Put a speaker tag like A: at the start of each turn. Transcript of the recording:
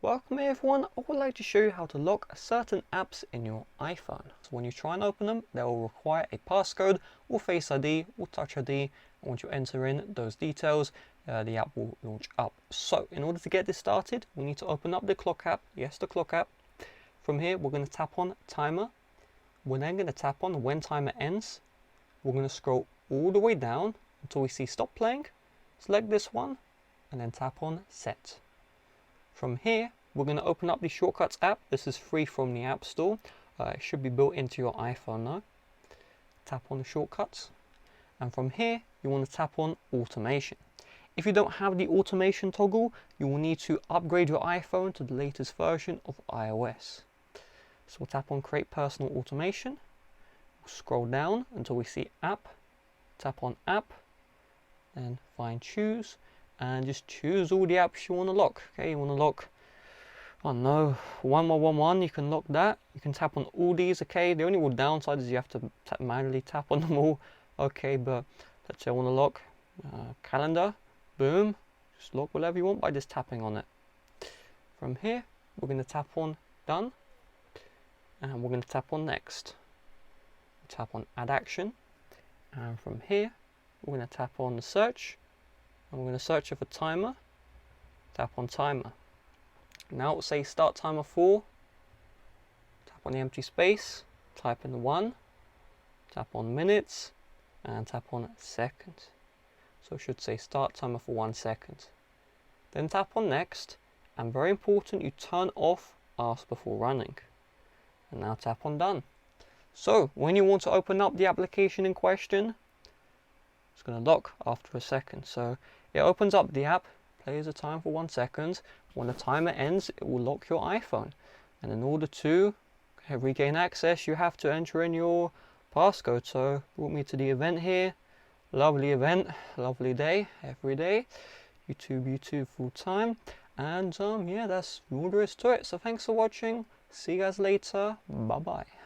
A: Welcome everyone, I would like to show you how to lock certain apps in your iPhone. So when you try and open them, they will require a passcode or Face ID or Touch ID. And once you enter in those details, the app will launch up. So in order to get this started, we need to open up the clock app. Yes, the clock app. From here, we're going to tap on timer. We're then going to tap on when timer ends. We're going to scroll all the way down until we see stop playing. Select this one and then tap on set. From here, we're going to open up the Shortcuts app. This is free from the App Store. It should be built into your iPhone now. Tap on the Shortcuts. And from here, you want to tap on Automation. If you don't have the Automation toggle, you will need to upgrade your iPhone to the latest version of iOS. So we'll tap on Create Personal Automation. We'll scroll down until we see App. Tap on App. Then find Choose. And just choose all the apps you want to lock. Okay, you want to lock, I don't know, 1111, you can lock that. You can tap on all these. Okay, the only real downside is you have to manually tap on them all. Okay, but let's say I want to lock calendar. Boom, just lock whatever you want by just tapping on it. From here, we're going to tap on Done, and we're going to tap on Next. Tap on Add Action, and from here, we're going to tap on the Search. And we're going to search for timer. Tap on timer. Now it will say start timer 4. Tap on the empty space. Type in 1. Tap on minutes. And tap on seconds. So it should say start timer for 1 second. Then tap on next. And very important, you turn off ask before running. And now tap on done. So when you want to open up the application in question, it's going to lock after a second. So it opens up the app, plays a time for 1 second. When the timer ends, it will lock your iPhone. And in order to regain access, you have to enter in your passcode. So brought me to the event here. Lovely event, lovely day, every day. YouTube full time. And yeah, that's all there is to it. So thanks for watching. See you guys later. Bye bye.